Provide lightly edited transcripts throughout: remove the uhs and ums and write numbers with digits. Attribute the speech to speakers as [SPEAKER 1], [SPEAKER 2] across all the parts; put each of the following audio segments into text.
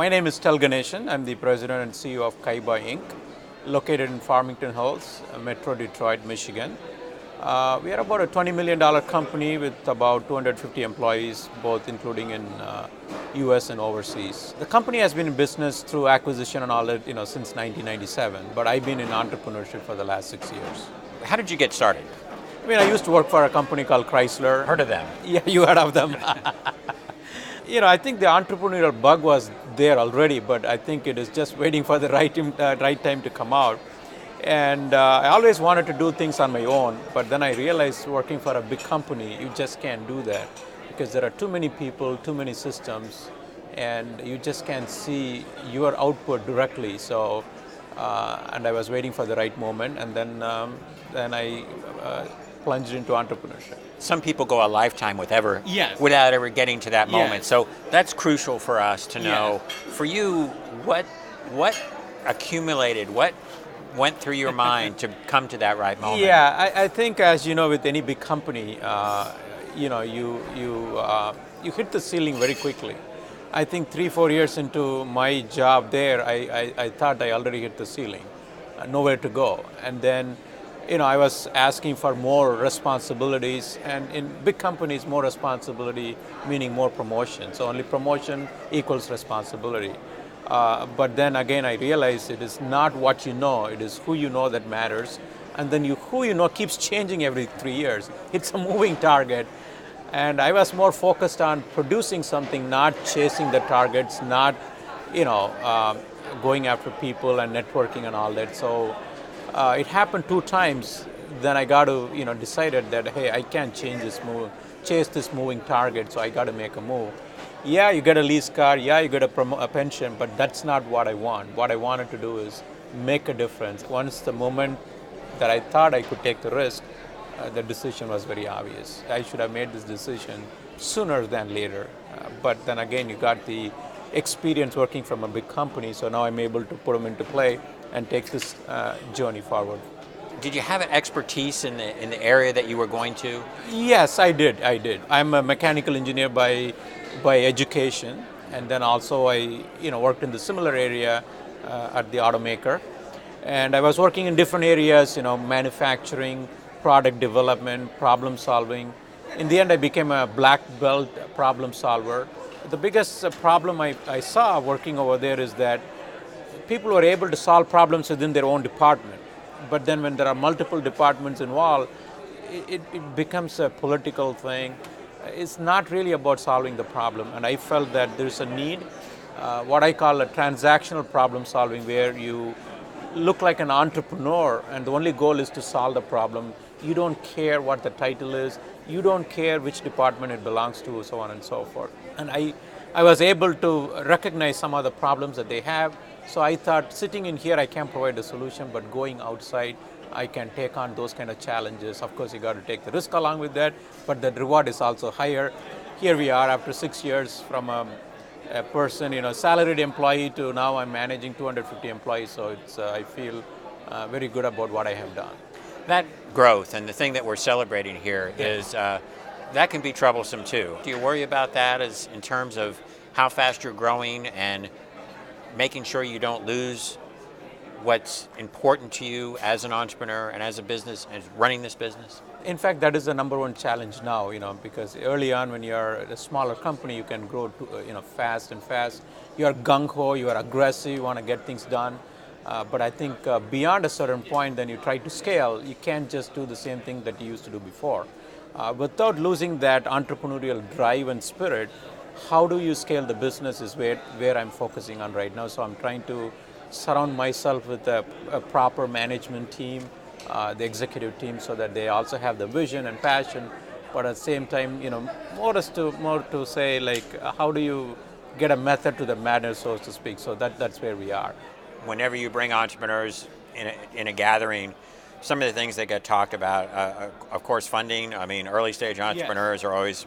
[SPEAKER 1] My name is Tel Ganesan. I'm the president and CEO of Kaiba Inc., located in Farmington Hills, Metro Detroit, Michigan. We are about a $20 million company with about 250 employees, both including in US and overseas. The company has been in business through acquisition and all that, since 1997, but I've been in entrepreneurship for the last 6 years.
[SPEAKER 2] How did you get started?
[SPEAKER 1] I used to work for a company called Chrysler.
[SPEAKER 2] Heard of them?
[SPEAKER 1] Yeah, you heard of them. I think the entrepreneurial bug was there already, but I think it is just waiting for the right time to come out. And I always wanted to do things on my own, but then I realized working for a big company, you just can't do that because there are too many people, too many systems, and you just can't see your output directly. So, and I was waiting for the right moment, and then I plunged into entrepreneurship.
[SPEAKER 2] Some people go a lifetime
[SPEAKER 1] Yes.
[SPEAKER 2] without ever getting to that moment.
[SPEAKER 1] Yes.
[SPEAKER 2] So that's crucial for us to know. For you, what accumulated, what went through your mind to come to that right moment?
[SPEAKER 1] Yeah, I think as you know, with any big company, you hit the ceiling very quickly. I think 3-4 years into my job there, I thought I already hit the ceiling, nowhere to go. And then, I was asking for more responsibilities, and in big companies, more responsibility meaning more promotion. So only promotion equals responsibility. But then again, I realized it is not what you know, it is who you know that matters. And then who you know keeps changing every 3 years. It's a moving target. And I was more focused on producing something, not chasing the targets, not, going after people and networking and all that. So it happened 2 times. Then I got to, decided that, hey, I can't chase this moving target, so I got to make a move. Yeah, you get a lease car, yeah, you get a pension, but that's not what I want. What I wanted to do is make a difference. Once the moment that I thought I could take the risk, the decision was very obvious. I should have made this decision sooner than later. But then again, you got the experience working from a big company, so now I'm able to put them into play and take this journey forward.
[SPEAKER 2] Did you have an expertise in the area that you were going to?
[SPEAKER 1] Yes, I did. I'm a mechanical engineer by education, and then also I worked in the similar area at the automaker. And I was working in different areas, manufacturing, product development, problem solving. In the end, I became a black belt problem solver. The biggest problem I saw working over there is that people were able to solve problems within their own department. But then when there are multiple departments involved, it becomes a political thing. It's not really about solving the problem. And I felt that there's a need, what I call a transactional problem solving, where you look like an entrepreneur and the only goal is to solve the problem. You don't care what the title is. You don't care which department it belongs to, so on and so forth. And I was able to recognize some of the problems that they have. So I thought, sitting in here, I can't provide a solution, but going outside, I can take on those kind of challenges. Of course, you got to take the risk along with that, but the reward is also higher. Here we are after 6 years from a person, salaried employee, to now I'm managing 250 employees. So I feel very good about what I have done.
[SPEAKER 2] That growth and the thing that we're celebrating here is that can be troublesome too. Do you worry about that as in terms of how fast you're growing and making sure you don't lose what's important to you as an entrepreneur and as a business and running this business?
[SPEAKER 1] In fact, that is the number one challenge now, because early on when you're a smaller company, you can grow fast and fast. You're gung-ho, you are aggressive, you want to get things done. But I think beyond a certain point, then you try to scale. You can't just do the same thing that you used to do before. Without losing that entrepreneurial drive and spirit, how do you scale the business is where I'm focusing on right now. So I'm trying to surround myself with a proper management team, the executive team, so that they also have the vision and passion, but at the same time, more to say, like, how do you get a method to the madness, so to speak. So that's where we are.
[SPEAKER 2] Whenever you bring entrepreneurs in a gathering, some of the things that get talked about, of course, funding. I mean, early stage entrepreneurs are always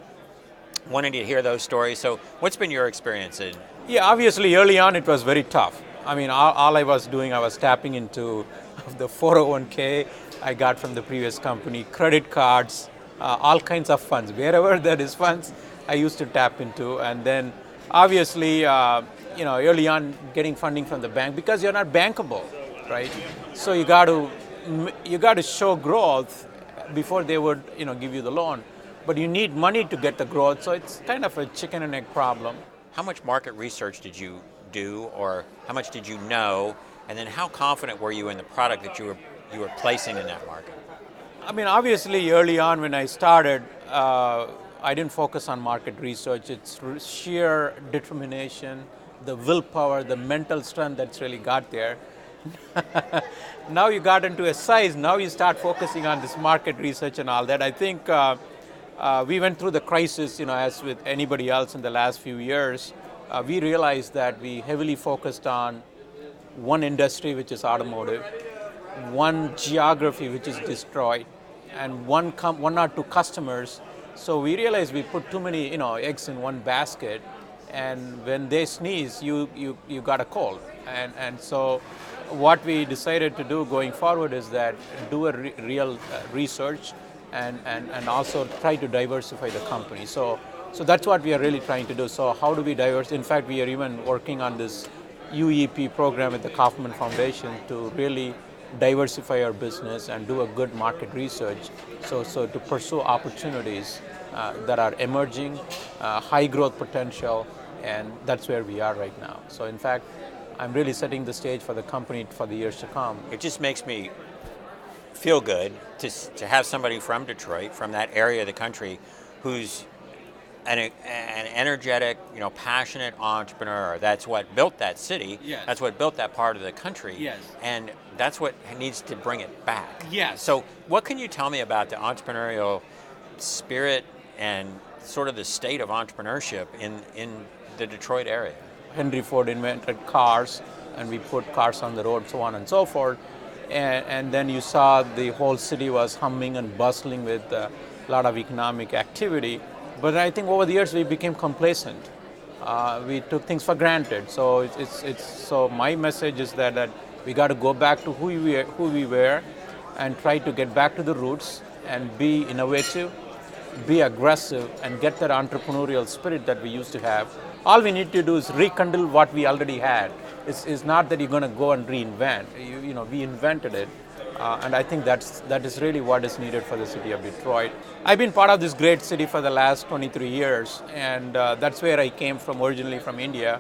[SPEAKER 2] wanting to hear those stories. So what's been your experience in?
[SPEAKER 1] Yeah, obviously early on it was very tough. I mean, all I was doing, I was tapping into the 401k I got from the previous company, credit cards, all kinds of funds. Wherever there is funds, I used to tap into. And then obviously early on getting funding from the bank because you're not bankable, right? So you got to show growth before they would give you the loan, but you need money to get the growth. So it's kind of a chicken and egg problem.
[SPEAKER 2] How much market research did you do, or how much did you know, and then how confident were you in the product that you were placing in that market?
[SPEAKER 1] I mean, obviously, early on when I started, I didn't focus on market research. It's sheer determination, the willpower, the mental strength that's really got there. Now you got into a size, now you start focusing on this market research and all that. I think we went through the crisis, as with anybody else in the last few years. We realized that we heavily focused on one industry, which is automotive, one geography, which is Detroit, and one or two customers. So we realized we put too many, eggs in one basket, and when they sneeze, you got a cold. And so what we decided to do going forward is that do a real research and also try to diversify the company. So that's what we are really trying to do. So how do we diversify? In fact, we are even working on this UEP program at the Kaufman Foundation to really diversify our business and do a good market research. So to pursue opportunities that are emerging, high growth potential, and that's where we are right now. So in fact, I'm really setting the stage for the company for the years to come.
[SPEAKER 2] It just makes me feel good to have somebody from Detroit, from that area of the country, who's an energetic, passionate entrepreneur. That's what built that city.
[SPEAKER 1] Yes.
[SPEAKER 2] That's what built that part of the country.
[SPEAKER 1] Yes.
[SPEAKER 2] And that's what needs to bring it back.
[SPEAKER 1] Yes.
[SPEAKER 2] So what can you tell me about the entrepreneurial spirit and sort of the state of entrepreneurship in the Detroit area?
[SPEAKER 1] Henry Ford invented cars, and we put cars on the road, so on and so forth. And then you saw the whole city was humming and bustling with a lot of economic activity. But I think over the years we became complacent. We took things for granted. So so my message is that we got to go back to who we were, and try to get back to the roots and be innovative, be aggressive, and get that entrepreneurial spirit that we used to have. All we need to do is rekindle what we already had. It's not that you're going to go and reinvent. We invented it. And I think that is really what is needed for the city of Detroit. I've been part of this great city for the last 23 years, and that's where I came from, originally from India,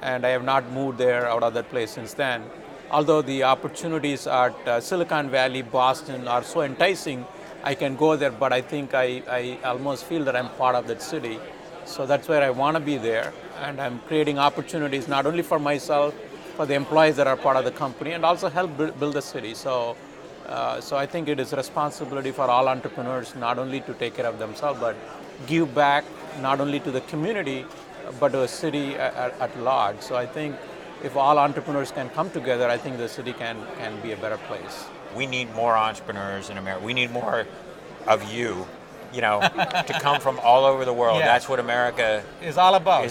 [SPEAKER 1] and I have not moved there out of that place since then. Although the opportunities at Silicon Valley, Boston are so enticing, I can go there, but I think I almost feel that I'm part of that city. So that's where I want to be there, and I'm creating opportunities not only for myself, for the employees that are part of the company, and also help build the city. So I think it is a responsibility for all entrepreneurs not only to take care of themselves, but give back not only to the community, but to a city at large. So I think if all entrepreneurs can come together, I think the city can be a better place.
[SPEAKER 2] We need more entrepreneurs in America. We need more of you, to come from all over the world.
[SPEAKER 1] Yes.
[SPEAKER 2] That's what America
[SPEAKER 1] is all about.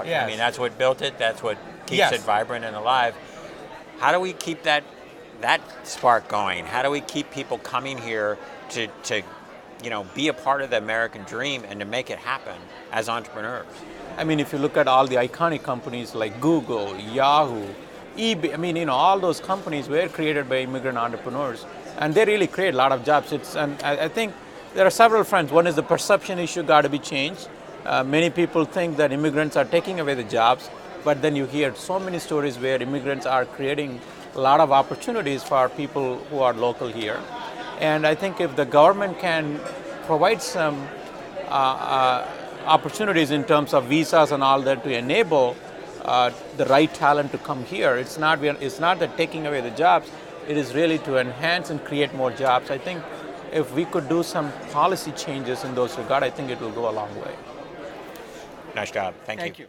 [SPEAKER 2] Yes. I mean, that's what built it. That's what keeps it vibrant and alive. How do we keep that spark going? How do we keep people coming here to be a part of the American dream and to make it happen as entrepreneurs?
[SPEAKER 1] I mean, if you look at all the iconic companies like Google, Yahoo, eBay, all those companies were created by immigrant entrepreneurs, and they really create a lot of jobs. And I think there are several fronts. One is the perception issue got to be changed. Many people think that immigrants are taking away the jobs, but then you hear so many stories where immigrants are creating a lot of opportunities for people who are local here. And I think if the government can provide some opportunities in terms of visas and all that to enable the right talent to come here, it's not that taking away the jobs, it is really to enhance and create more jobs. I think if we could do some policy changes in those regard, I think it will go a long way.
[SPEAKER 2] Nice job. Thank you.
[SPEAKER 1] Thank you.